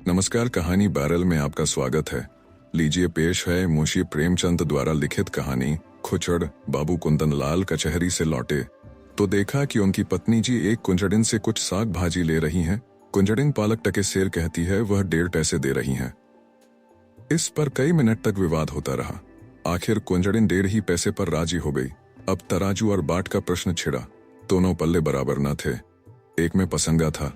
नमस्कार, कहानी बैरल में आपका स्वागत है। लीजिए पेश है मुंशी प्रेमचंद द्वारा लिखित कहानी खुचड़। बाबू कुंदन लाल कचहरी से लौटे तो देखा कि उनकी पत्नी जी एक कुंजड़िन से कुछ साग भाजी ले रही हैं। कुंजड़िन पालक टके सेर कहती है, वह 1.5 पैसे दे रही हैं। इस पर कई मिनट तक विवाद होता रहा। आखिर कुंजड़िन 1.5 ही पैसे पर राजी हो गई। अब तराजू और बाट का प्रश्न छिड़ा। दोनों पल्ले बराबर न थे। एक में पसंगा था,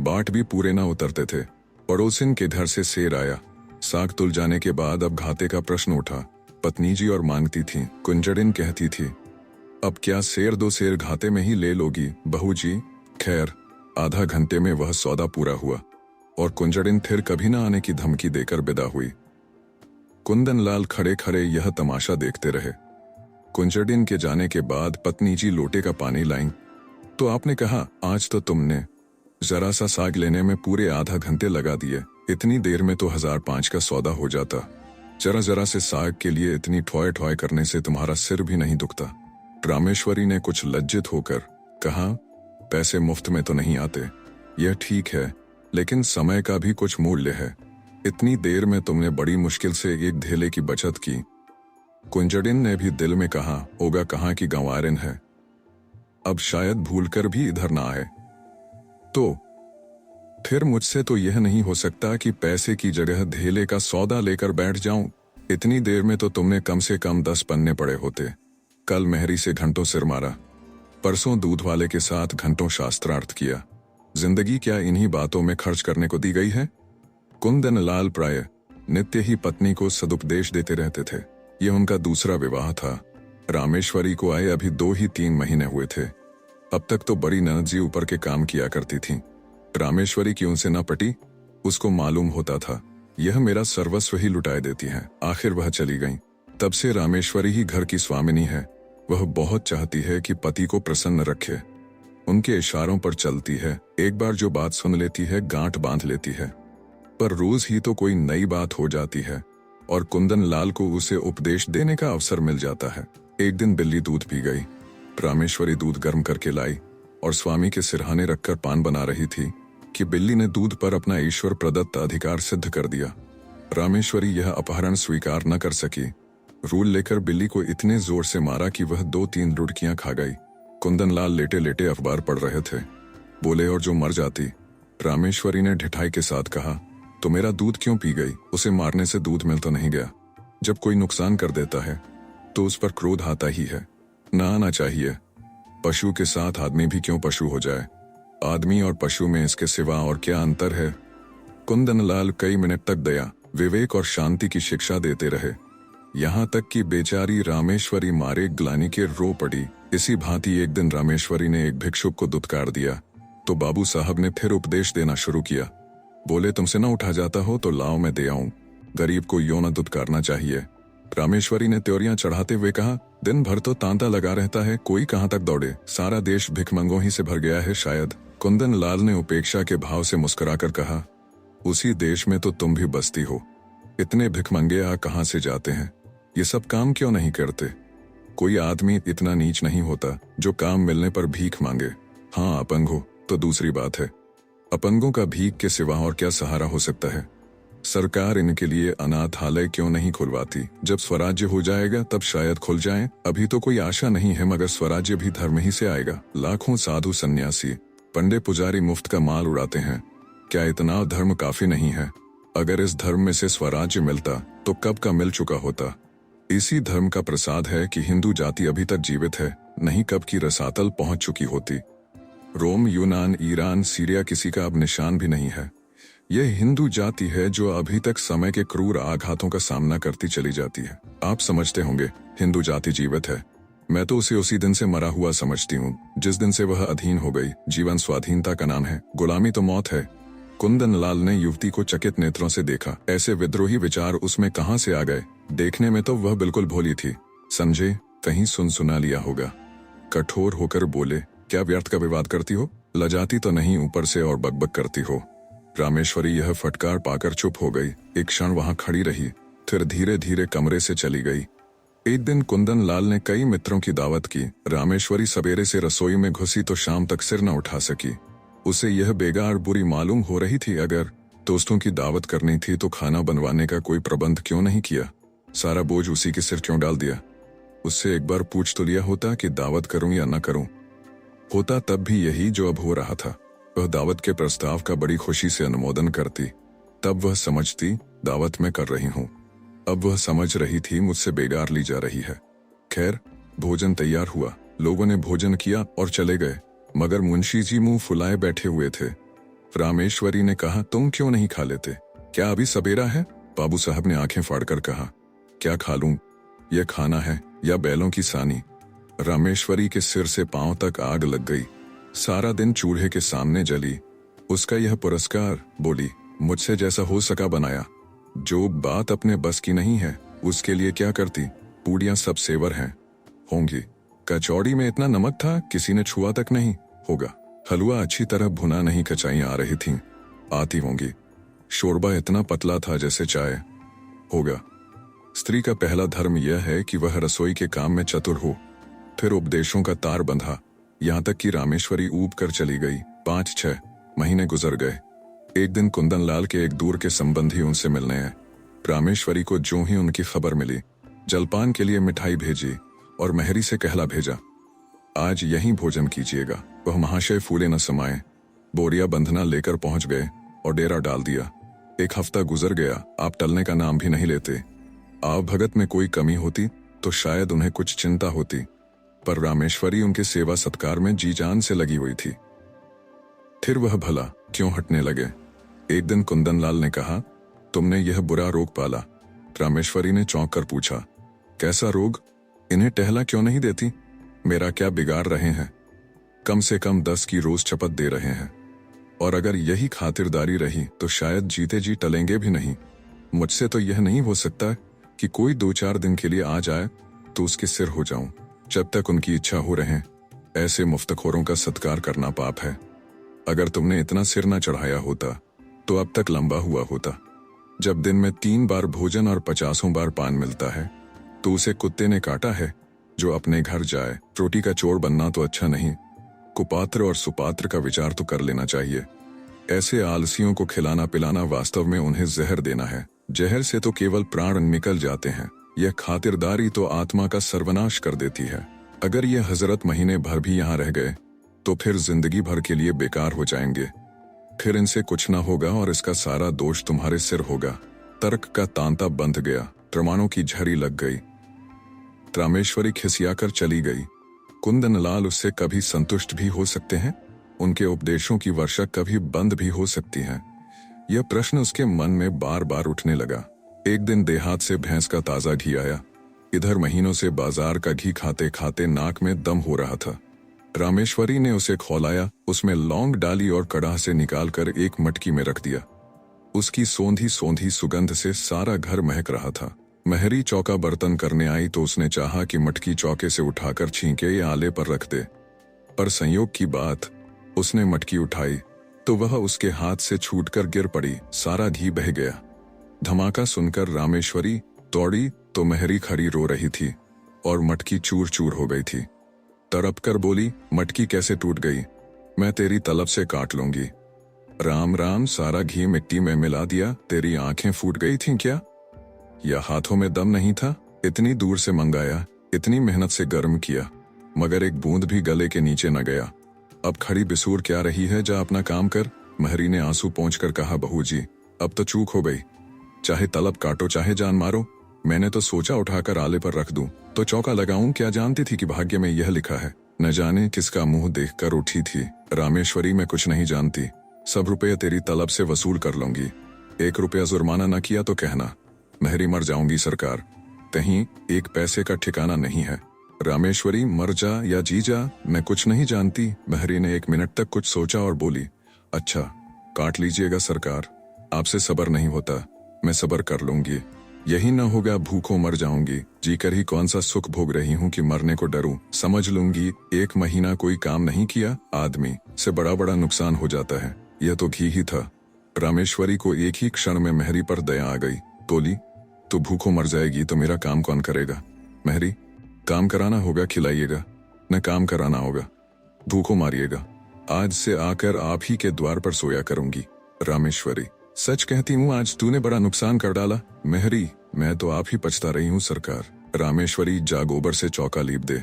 बाट भी पूरे न उतरते थे। पड़ोसिन के घर से सेर आया। साग तुल जाने के बाद अब घाटे का प्रश्न उठा। पत्नी जी और मांगती थी। कुंजड़िन कहती थी, अब क्या सेर 2 सेर घाटे में ही ले लोगी बहू जी। खैर, आधा घंटे में वह सौदा पूरा हुआ और कुंजड़िन फिर कभी न आने की धमकी देकर विदा हुई। कुंदन लाल खड़े खड़े यह तमाशा देखते रहे। कुंजड़िन के जाने के बाद पत्नी जी लोटे का पानी लाईं तो आपने कहा, आज तो तुमने जरा सा साग लेने में पूरे आधा घंटे लगा दिए। इतनी देर में तो 1005 का सौदा हो जाता। जरा जरा से साग के लिए इतनी ठोय ठोय करने से तुम्हारा सिर भी नहीं दुखता। रामेश्वरी ने कुछ लज्जित होकर कहा, पैसे मुफ्त में तो नहीं आते। यह ठीक है, लेकिन समय का भी कुछ मूल्य है। इतनी देर में तुमने बड़ी मुश्किल से एक धेले की बचत की। कुंजड़िन ने भी दिल में कहा, होगा कहाँ की गंवारिन है, अब शायद भूलकर भी इधर ना आए। तो फिर मुझसे तो यह नहीं हो सकता कि पैसे की जगह धेले का सौदा लेकर बैठ जाऊं। इतनी देर में तो तुमने कम से कम 10 पन्ने पड़े होते। कल मेहरी से घंटों सिर मारा, परसों दूध वाले के साथ घंटों शास्त्रार्थ किया। जिंदगी क्या इन्हीं बातों में खर्च करने को दी गई है? कुंदन लाल प्राय नित्य ही पत्नी को सदुपदेश देते रहते थे। यह उनका दूसरा विवाह था। रामेश्वरी को आए अभी 2 ही 3 महीने हुए थे। अब तक तो बड़ी ननद जी ऊपर के काम किया करती थी। रामेश्वरी की उनसे न पटी। उसको मालूम होता था यह मेरा सर्वस्व ही लुटाए देती है। आखिर वह चली गई। तब से रामेश्वरी ही घर की स्वामिनी है। वह बहुत चाहती है कि पति को प्रसन्न रखे। उनके इशारों पर चलती है। एक बार जो बात सुन लेती है, गांठ बांध लेती है। पर रोज ही तो कोई नई बात हो जाती है और कुंदन लाल को उसे उपदेश देने का अवसर मिल जाता है। एक दिन बिल्ली दूध पी गई। रामेश्वरी दूध गर्म करके लाई और स्वामी के सिरहाने रखकर पान बना रही थी कि बिल्ली ने दूध पर अपना ईश्वर प्रदत्त अधिकार सिद्ध कर दिया। रामेश्वरी यह अपहरण स्वीकार न कर सकी। रूल लेकर बिल्ली को इतने जोर से मारा कि वह 2-3 लुढ़कियां खा गई। कुंदन लाल लेटे लेटे अखबार पढ़ रहे थे। बोले, और जो मर जाती। रामेश्वरी ने ढिठाई के साथ कहा, तो मेरा दूध क्यों पी गई? उसे मारने से दूध मिल तो नहीं गया। जब कोई नुकसान कर देता है तो उस पर क्रोध आता ही है। ना आना चाहिए। पशु के साथ आदमी भी क्यों पशु हो जाए? आदमी और पशु में इसके सिवा और क्या अंतर है? कुंदन लाल कई मिनट तक दया, विवेक और शांति की शिक्षा देते रहे। यहाँ तक कि बेचारी रामेश्वरी मारे ग्लानि के रो पड़ी। इसी भांति एक दिन रामेश्वरी ने एक भिक्षुक को दुत्कार दिया तो बाबू साहब ने फिर उपदेश देना शुरू किया। बोले, तुमसे न उठा जाता हो तो लाओ मैं दे आऊं। गरीब को यो न दुत्कारना चाहिए। रामेश्वरी ने त्योरियां चढ़ाते हुए कहा, दिन भर तो तांता लगा रहता है, कोई कहां तक दौड़े। सारा देश भिखमंगों ही से भर गया है शायद। कुंदन लाल ने उपेक्षा के भाव से मुस्कुराकर कहा, उसी देश में तो तुम भी बसती हो। इतने भिखमंगे आ कहां से जाते हैं? ये सब काम क्यों नहीं करते? कोई आदमी इतना नीच नहीं होता जो काम मिलने पर भीख मांगे। हाँ, अपंग हो तो दूसरी बात है। अपंगों का भीख के सिवा और क्या सहारा हो सकता है? सरकार इनके लिए अनाथालय क्यों नहीं खुलवाती? जब स्वराज्य हो जाएगा तब शायद खुल जाएं। अभी तो कोई आशा नहीं है, मगर स्वराज्य भी धर्म ही से आएगा। लाखों साधु सन्यासी, पंडे पुजारी मुफ्त का माल उड़ाते हैं। क्या इतना धर्म काफी नहीं है? अगर इस धर्म में से स्वराज्य मिलता तो कब का मिल चुका होता। इसी धर्म का प्रसाद है कि हिंदू जाति अभी तक जीवित है, नहीं कब की रसातल पहुंच चुकी होती। रोम, यूनान, ईरान, सीरिया किसी का अब निशान भी नहीं है। यह हिंदू जाति है जो अभी तक समय के क्रूर आघातों का सामना करती चली जाती है। आप समझते होंगे हिंदू जाति जीवित है। मैं तो उसे उसी दिन से मरा हुआ समझती हूँ जिस दिन से वह अधीन हो गई। जीवन स्वाधीनता का नाम है, गुलामी तो मौत है। कुंदन लाल ने युवती को चकित नेत्रों से देखा। ऐसे विद्रोही विचार उसमें कहाँ से आ गए? देखने में तो वह बिल्कुल भोली थी। समझे, कहीं सुन सुना लिया होगा। कठोर होकर बोले, क्या व्यर्थ का विवाद करती हो? लजाती तो नहीं, ऊपर से और बकबक करती हो। रामेश्वरी यह फटकार पाकर चुप हो गई। एक क्षण वहां खड़ी रही, फिर धीरे धीरे कमरे से चली गई। एक दिन कुंदन लाल ने कई मित्रों की दावत की। रामेश्वरी सवेरे से रसोई में घुसी तो शाम तक सिर न उठा सकी। उसे यह बेगार बुरी मालूम हो रही थी। अगर दोस्तों की दावत करनी थी तो खाना बनवाने का कोई प्रबंध क्यों नहीं किया? सारा बोझ उसी के सिर क्यों डाल दिया? उससे एक बार पूछ तो लिया होता कि दावत करूं या न करूं। होता तब भी यही जो अब हो रहा था। वह दावत के प्रस्ताव का बड़ी खुशी से अनुमोदन करती। तब वह समझती दावत मैं कर रही हूं। अब वह समझ रही थी मुझसे बेगार ली जा रही है। खैर, भोजन तैयार हुआ, लोगों ने भोजन किया और चले गए, मगर मुंशी जी मुंह फुलाए बैठे हुए थे। रामेश्वरी ने कहा, तुम क्यों नहीं खा लेते? क्या अभी सवेरा है? बाबू साहब ने आंखें फाड़कर कहा, क्या खा लूं? यह खाना है या बैलों की सानी? रामेश्वरी के सिर से पांव तक आग लग गई। सारा दिन चूल्हे के सामने जली। उसका यह पुरस्कार, बोली, मुझसे जैसा हो सका बनाया। जो बात अपने बस की नहीं है उसके लिए क्या करती? पूड़ियां सब सेवर हैं होंगी। कचौड़ी में इतना नमक था किसी ने छुआ तक नहीं होगा। हलवा अच्छी तरह भुना नहीं, कचाइयां आ रही थीं, आती होंगी। शोरबा इतना पतला था जैसे चाय होगा। स्त्री का पहला धर्म यह है कि वह रसोई के काम में चतुर हो। फिर उपदेशों का तार बंधा, यहां तक कि रामेश्वरी ऊब कर चली गई। 5-6 महीने गुजर गए। एक दिन कुंदन लाल के एक दूर के संबंधी उनसे मिलने आए। रामेश्वरी को ज्यों ही उनकी खबर मिली, जलपान के लिए मिठाई भेजी और मेहरी से कहला भेजा, आज यहीं भोजन कीजिएगा। वह महाशय फूले न समाये, बोरिया बंधना लेकर पहुंच गए और डेरा डाल दिया। 1 हफ्ता गुजर गया, आप टलने का नाम भी नहीं लेते। आव भगत में कोई कमी होती तो शायद उन्हें कुछ चिंता होती, पर रामेश्वरी उनके सेवा सत्कार में जी जान से लगी हुई थी। फिर वह भला क्यों हटने लगे? एक दिन कुंदन लाल ने कहा, तुमने यह बुरा रोग पाला। रामेश्वरी ने चौंक कर पूछा, कैसा रोग? इन्हें टहला क्यों नहीं देती? मेरा क्या बिगाड़ रहे हैं? कम से कम 10 की रोज चपत दे रहे हैं, और अगर यही खातिरदारी रही तो शायद जीते जी टलेंगे भी नहीं। मुझसे तो यह नहीं हो सकता कि कोई 2-4 दिन के लिए आ जाए तो उसके सिर हो जाऊं। जब तक उनकी इच्छा हो रहे, ऐसे मुफ्तखोरों का सत्कार करना पाप है। अगर तुमने इतना सिर न चढ़ाया होता तो अब तक लंबा हुआ होता। जब दिन में 3 बार भोजन और 50 बार पान मिलता है तो उसे कुत्ते ने काटा है। जो अपने घर जाए, रोटी का चोर बनना तो अच्छा नहीं, कुपात्र और सुपात्र का विचार तो कर लेना चाहिए। ऐसे आलसियों को खिलाना पिलाना वास्तव में उन्हें जहर देना है। जहर से तो केवल प्राण निकल जाते हैं, यह खातिरदारी तो आत्मा का सर्वनाश कर देती है। अगर ये हजरत महीने भर भी यहाँ रह गए तो फिर जिंदगी भर के लिए बेकार हो जाएंगे। फिर इनसे कुछ ना होगा और इसका सारा दोष तुम्हारे सिर होगा। तर्क का तांता बंध गया, प्रमाणों की झड़ी लग गई। रामेश्वरी खिसियाकर चली गई। कुंदन लाल उससे कभी संतुष्ट भी हो सकते हैं, उनके उपदेशों की वर्षा कभी बंद भी हो सकती है। यह प्रश्न उसके मन में बार बार उठने लगा। एक दिन देहात से भैंस का ताजा घी आया। इधर महीनों से बाजार का घी खाते खाते नाक में दम हो रहा था। रामेश्वरी ने उसे खौलाया, उसमें लौंग डाली और कड़ाह से निकालकर एक मटकी में रख दिया। उसकी सोंधी सोंधी सुगंध से सारा घर महक रहा था। मेहरी चौका बर्तन करने आई तो उसने चाहा कि मटकी चौके से उठाकर छींके या आले पर रख दे, पर संयोग की बात, उसने मटकी उठाई तो वह उसके हाथ से छूटकर गिर पड़ी। सारा घी बह गया। धमाका सुनकर रामेश्वरी दौड़ी तो मेहरी खड़ी रो रही थी और मटकी चूर चूर हो गई थी। तड़प कर बोली, मटकी कैसे टूट गई? मैं तेरी तलब से काट लूंगी। राम राम, सारा घी मिट्टी में मिला दिया। तेरी आंखें फूट गई थीं क्या? या हाथों में दम नहीं था? इतनी दूर से मंगाया, इतनी मेहनत से गर्म किया, मगर एक बूंद भी गले के नीचे न गया। अब खड़ी बिसूर क्या रही है, जा अपना काम कर। मेहरी ने आंसू पोंछकर कहा, बहू जी अब तो चूक हो गई, चाहे तलब काटो चाहे जान मारो। मैंने तो सोचा उठाकर आले पर रख दूं तो चौका लगाऊं, क्या जानती थी कि भाग्य में यह लिखा है। न जाने किसका मुंह देखकर उठी थी। रामेश्वरी मैं कुछ नहीं जानती, सब रुपये तेरी तलब से वसूल कर लूंगी। 1 रुपया जुर्माना न किया तो कहना। मेहरी मर जाऊंगी सरकार, कहीं 1 पैसे का ठिकाना नहीं है। रामेश्वरी मर जा या जी जा, मैं कुछ नहीं जानती। मेहरी ने 1 मिनट तक कुछ सोचा और बोली, अच्छा काट लीजिएगा सरकार, आपसे सब्र नहीं होता, मैं सब्र कर लूंगी। यही न होगा भूखों मर जाऊंगी, जीकर ही कौन सा सुख भोग रही हूँ कि मरने को डरूं। समझ लूंगी 1 महीना कोई काम नहीं किया, आदमी से बड़ा बड़ा नुकसान हो जाता है। यह तो घी ही था। रामेश्वरी को एक ही क्षण में मेहरी पर दया आ गई। बोली, तो भूखों मर जाएगी तो मेरा काम कौन करेगा? मेहरी, काम कराना होगा खिलाइएगा, न काम कराना होगा भूखों मारिएगा। आज से आकर आप ही के द्वार पर सोया करूंगी। रामेश्वरी, सच कहती हूँ आज तूने बड़ा नुकसान कर डाला। मेहरी, मैं तो आप ही पछता रही हूँ सरकार। रामेश्वरी, जा गोबर से चौका लीप दे,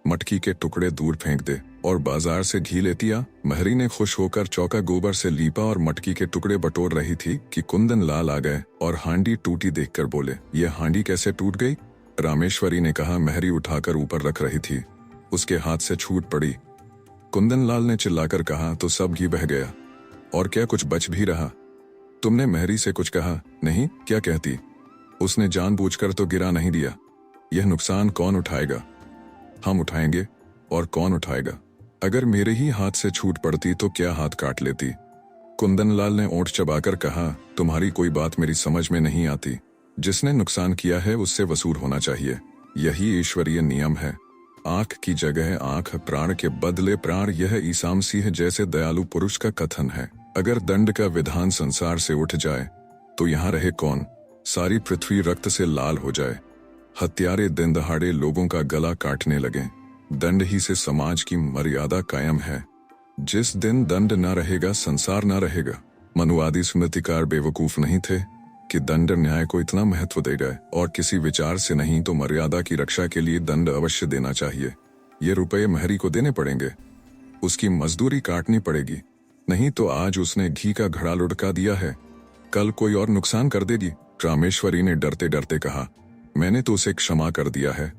मटकी के टुकड़े दूर फेंक दे और बाजार से घी लेती आ। मेहरी ने खुश होकर चौका गोबर से लीपा और मटकी के टुकड़े बटोर रही थी कि कुंदन लाल आ गए और हांडी टूटी देखकर बोले, ये हांडी कैसे टूट गई? रामेश्वरी ने कहा। मेहरी उठाकर ऊपर रख रही थी, उसके हाथ से छूट पड़ी। कुंदन लाल ने चिल्लाकर कहा, तो सब घी बह गया और क्या कुछ बच भी रहा? तुमने मेहरी से कुछ कहा नहीं? क्या कहती? उसने जानबूझकर तो गिरा नहीं दिया। यह नुकसान कौन उठाएगा? हम उठाएंगे। और कौन उठाएगा? अगर मेरे ही हाथ से छूट पड़ती तो क्या हाथ काट लेती? कुंदन लाल ने ओंठ चबाकर कहा, तुम्हारी कोई बात मेरी समझ में नहीं आती। जिसने नुकसान किया है उससे वसूल होना चाहिए, यही ईश्वरीय नियम है। आंख की जगह आंख, प्राण के बदले प्राण, यह ईसा मसीह जैसे दयालु पुरुष का कथन है। अगर दंड का विधान संसार से उठ जाए तो यहाँ रहे कौन? सारी पृथ्वी रक्त से लाल हो जाए, हत्यारे दिन दहाड़े लोगों का गला काटने लगे। दंड ही से समाज की मर्यादा कायम है। जिस दिन दंड न रहेगा संसार न रहेगा। मनुवादी स्मृतिकार बेवकूफ नहीं थे कि दंड न्याय को इतना महत्व देगा और किसी विचार से नहीं तो मर्यादा की रक्षा के लिए दंड अवश्य देना चाहिए। ये रुपये मेहरी को देने पड़ेंगे, उसकी मजदूरी काटनी पड़ेगी, नहीं तो आज उसने घी का घड़ा लुढ़का दिया है, कल कोई और नुकसान कर देगी। रामेश्वरी ने डरते डरते कहा, मैंने तो उसे क्षमा कर दिया है।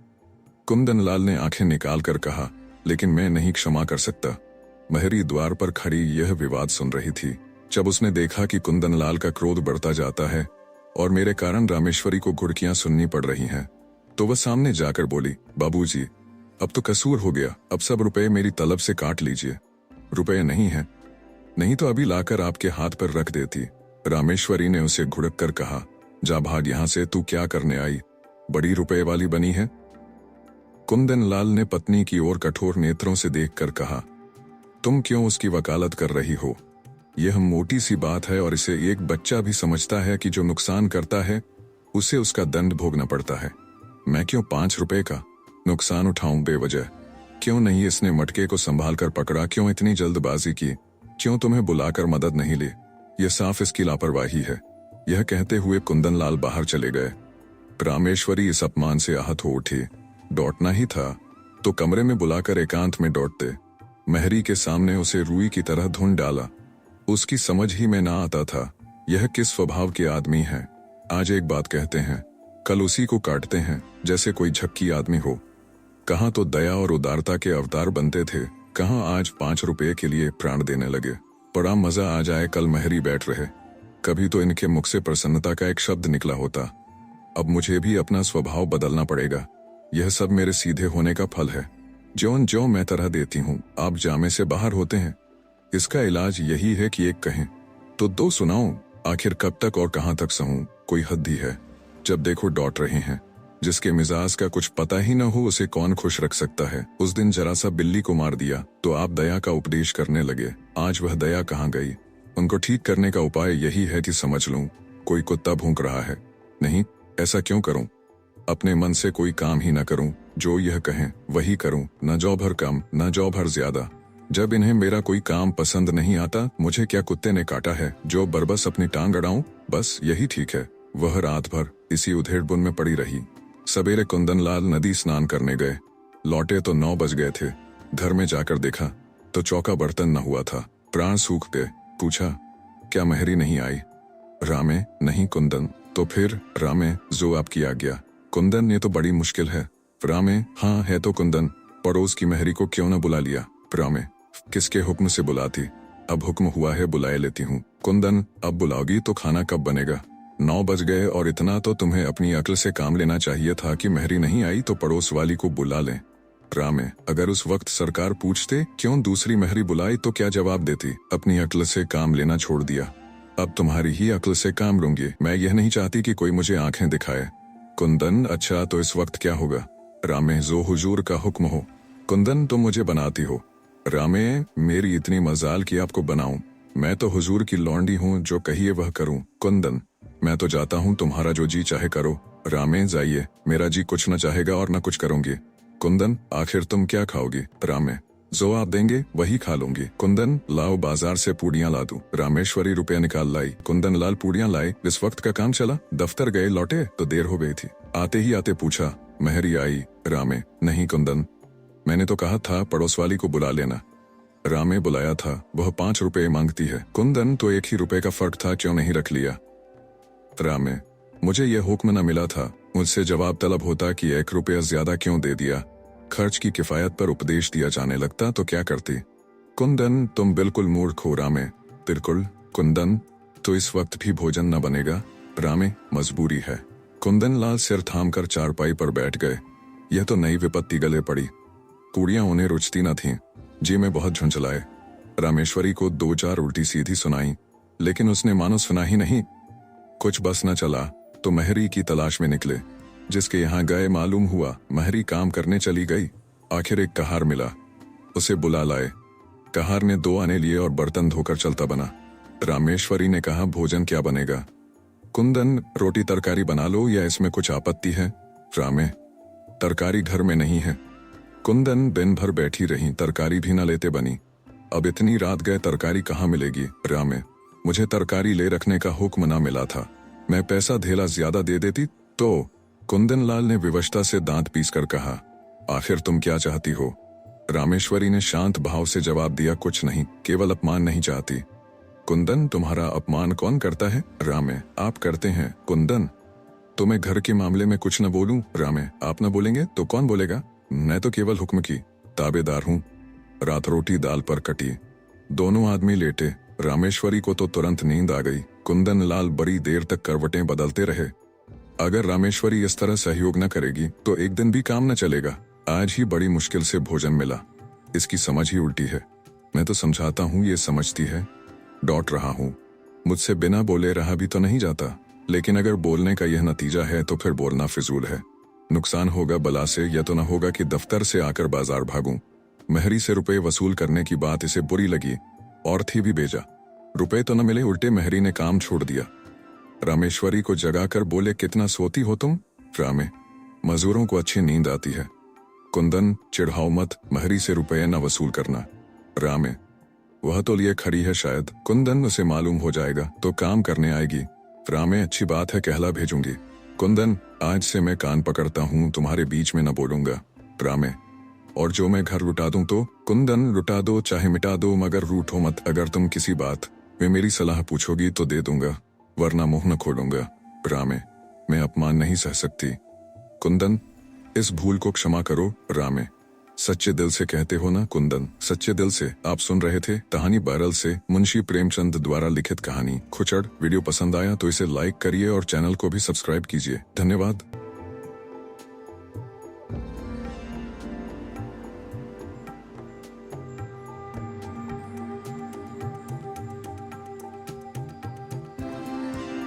कुंदन लाल ने आंखें निकाल कर कहा, लेकिन मैं नहीं क्षमा कर सकता। मेहरी द्वार पर खड़ी यह विवाद सुन रही थी। जब उसने देखा कि कुंदन लाल का क्रोध बढ़ता जाता है और मेरे कारण रामेश्वरी को घुड़कियां सुननी पड़ रही हैं, तो वह सामने जाकर बोली, बाबूजी, अब तो कसूर हो गया, अब सब रुपए मेरी तलब से काट लीजिए। रुपए नहीं है? नहीं तो अभी लाकर आपके हाथ पर रख देती। रामेश्वरी ने उसे घुड़क कर कहा, जा भाग यहां से, तू क्या करने आई? बड़ी रुपए वाली बनी है? कुंदन लाल ने पत्नी की ओर कठोर नेत्रों से देखकर कहा, तुम क्यों उसकी वकालत कर रही हो? यह मोटी सी बात है और इसे एक बच्चा भी समझता है कि जो नुकसान करता है उसे उसका दंड भोगना पड़ता है। मैं क्यों 5 रुपए का नुकसान उठाऊं बेवजह? क्यों नहीं इसने मटके को संभाल कर पकड़ा? क्यों इतनी जल्दबाजी की? क्यों तुम्हें बुलाकर मदद नहीं ली? यह साफ इसकी लापरवाही है। यह कहते हुए कुंदन लाल बाहर चले गए। रामेश्वरी इस अपमान से आहत हो उठी। डॉटना ही था तो कमरे में बुलाकर एकांत में डॉटते। मेहरी के सामने उसे रुई की तरह धुन डाला। उसकी समझ ही में ना आता था यह किस स्वभाव के आदमी है। आज एक बात कहते हैं, कल उसी को काटते हैं जैसे कोई झक्की आदमी हो। कहाँ तो दया और उदारता के अवतार बनते थे, कहाँ आज 5 रुपए के लिए प्राण देने लगे। बड़ा मजा आ जाए कल मेहरी बैठ रहे, कभी तो इनके मुख से प्रसन्नता का एक शब्द निकला होता। अब मुझे भी अपना स्वभाव बदलना पड़ेगा। यह सब मेरे सीधे होने का फल है। ज्यों ज्यों मैं तरह देती हूँ आप जामे से बाहर होते हैं। इसका इलाज यही है कि एक कहें तो 2 सुनाऊं। आखिर कब तक और कहाँ तक सहूं? कोई हद ही है। जब देखो डॉट रहे हैं। जिसके मिजाज का कुछ पता ही न हो उसे कौन खुश रख सकता है? उस दिन जरा सा बिल्ली को मार दिया तो आप दया का उपदेश करने लगे। आज वह दया कहाँ गई? उनको ठीक करने का उपाय यही है कि समझ लूं कोई कुत्ता भौंक रहा है। नहीं, ऐसा क्यों करूं? अपने मन से कोई काम ही न करूं, जो यह कहें वही करूं, न जौ भर कम न जौ भर ज्यादा। जब इन्हें मेरा कोई काम पसंद नहीं आता, मुझे क्या कुत्ते ने काटा है जो बरबस अपनी टांग अड़ाऊं? बस यही ठीक है। वह रात भर इसी उधेड़-बुन में पड़ी रही। सवेरे कुंदन लाल नदी स्नान करने गए, लौटे तो 9 बज गए थे। घर में जाकर देखा तो चौका बर्तन न हुआ था। प्राण सूख गए। पूछा, क्या मेहरी नहीं आई? रामे, नहीं कुंदन। तो फिर? रामे, जो आपकी आज्ञा। कुंदन, ये तो बड़ी मुश्किल है। रामे, हाँ है तो कुंदन, पड़ोस की मेहरी को क्यों न बुला लिया? रामे, किसके हुक्म से बुलाती? अब हुक्म हुआ है बुलाए लेती हूँ। कुंदन, अब बुलाओगी तो खाना कब बनेगा? 9 बज गए और इतना तो तुम्हें अपनी अक्ल से काम लेना चाहिए था कि मेहरी नहीं आई तो पड़ोस वाली को बुला लें। रामे, अगर उस वक्त सरकार पूछते क्यों दूसरी मेहरी बुलाई तो क्या जवाब देती? अपनी अक्ल से काम लेना छोड़ दिया, अब तुम्हारी ही अक्ल से काम लूंगी। मैं यह नहीं चाहती कि कोई मुझे आंखें दिखाए। कुंदन, अच्छा तो इस वक्त क्या होगा? रामे, जो हुजूर का हुक्म हो। कुंदन, तुम मुझे बनाती हो। रामे, मेरी इतनी मजाल कि आपको बनाऊं? मैं तो हुजूर की लौंडी हूँ, जो कहिए वह करूं। कुंदन, मैं तो जाता हूँ, तुम्हारा जो जी चाहे करो। रामे, जाइए, मेरा जी कुछ न चाहेगा और न कुछ करूंगी। कुंदन, आखिर तुम क्या खाओगी? रामे, जो आप देंगे वही खा लूंगी। कुंदन, लाओ बाजार से पूड़ियाँ ला दूं। रामेश्वरी रुपया निकाल लाई। कुंदन लाल पूड़ियाँ लाए। इस वक्त का काम चला। दफ्तर गए, लौटे तो देर हो गई थी। आते ही आते पूछा, मेहरी आई? रामे, नहीं कुंदन, मैंने तो कहा था पड़ोस वाली को बुला लेना। रामे, बुलाया था, वह 5 रुपए मांगती है। कुंदन, तो 1 ही रुपए का फर्क था, क्यों नहीं रख लिया? रामे, मुझे यह हुक्म न मिला था। मुझसे जवाब तलब होता कि 1 रुपया ज्यादा क्यों दे दिया। खर्च की किफायत पर उपदेश दिया जाने लगता तो क्या करती? कुंदन, तुम बिल्कुल मूर्ख हो। रामे, बिल्कुल। कुंदन, तो इस वक्त भी भोजन न बनेगा? रामे, मजबूरी है। कुंदन लाल सिर थामकर चारपाई पर बैठ गए। यह तो नई विपत्ति गले पड़ी। पूड़ियां उन्हें रुचती न थीं। जी में बहुत झुंझलाए। रामेश्वरी को 2-4 उल्टी सीधी सुनाई, लेकिन उसने मानो सुना ही नहीं। कुछ बस न चला तो महरी की तलाश में निकले। जिसके यहाँ गए मालूम हुआ महरी काम करने चली गई। आखिर एक कहार मिला, उसे बुला लाए। कहार ने 2 आने लिए और बर्तन धोकर चलता बना। रामेश्वरी ने कहा, भोजन क्या बनेगा? कुंदन, रोटी तरकारी बना लो, या इसमें कुछ आपत्ति है? रामे, तरकारी घर में नहीं है। कुंदन, दिन भर बैठी रही, तरकारी भी न लेते बनी। अब इतनी रात गए, तरकारी कहाँ मिलेगी? रामे, मुझे तरकारी ले रखने का हुक्म ना मिला था। मैं पैसा धेला ज्यादा दे देती तो। कुंदन लाल ने विवशता से दांत पीसकर कहा, आखिर तुम क्या चाहती हो? रामेश्वरी ने शांत भाव से जवाब दिया, कुछ नहीं, केवल अपमान नहीं चाहती। कुंदन, तुम्हारा अपमान कौन करता है? रामे, आप करते हैं। कुंदन, तो मैं घर के मामले में कुछ न बोलूं? रामे, आप न बोलेंगे तो कौन बोलेगा? मैं तो केवल हुक्म की ताबेदार हूं। रात रोटी दाल पर कटी। दोनों आदमी लेटे। रामेश्वरी को तो तुरंत नींद आ गई। कुंदन लाल बड़ी देर तक करवटें बदलते रहे। अगर रामेश्वरी इस तरह सहयोग न करेगी तो एक दिन भी काम न चलेगा। आज ही बड़ी मुश्किल से भोजन मिला। इसकी समझ ही उल्टी है। मैं तो समझाता हूँ, ये समझती है। डॉट रहा हूँ, मुझसे बिना बोले रहा भी तो नहीं जाता। लेकिन अगर बोलने का यह नतीजा है तो फिर बोलना फिजूल है। नुकसान होगा बला से, या तो न होगा कि दफ्तर से आकर बाजार भागूं। महरी से रुपए वसूल करने की बात इसे बुरी लगी और थी भी भेजा। रुपए तो न मिले, उल्टे महरी ने काम छोड़ दिया। रामेश्वरी को जगाकर बोले, कितना सोती हो तुम? रामे, मजदूरों को अच्छी नींद आती है। कुंदन, चिढ़ाओ मत, महरी से रुपये न वसूल करना। रामे, वह तो लिए खड़ी है शायद। कुंदन, उसे मालूम हो जाएगा तो काम करने आएगी। रामे, अच्छी बात है, कहला भेजूंगी। कुंदन, आज से मैं कान पकड़ता हूँ, तुम्हारे बीच में न बोलूंगा। रामे, और जो मैं घर लुटा दूं तो? कुंदन, लुटा दो चाहे मिटा दो, मगर रूठो मत। अगर तुम किसी बात में मेरी सलाह पूछोगी तो दे दूंगा, वरना मुंह न खोलूंगा। रामे, मैं अपमान नहीं सह सकती। कुंदन, इस भूल को क्षमा करो। रामे, सच्चे दिल से कहते हो ना? कुंदन, सच्चे दिल से। आप सुन रहे थे कहानी बैरल से मुंशी प्रेमचंद द्वारा लिखित कहानी खुचड़। वीडियो पसंद आया तो इसे लाइक करिए और चैनल को भी सब्सक्राइब कीजिए। धन्यवाद।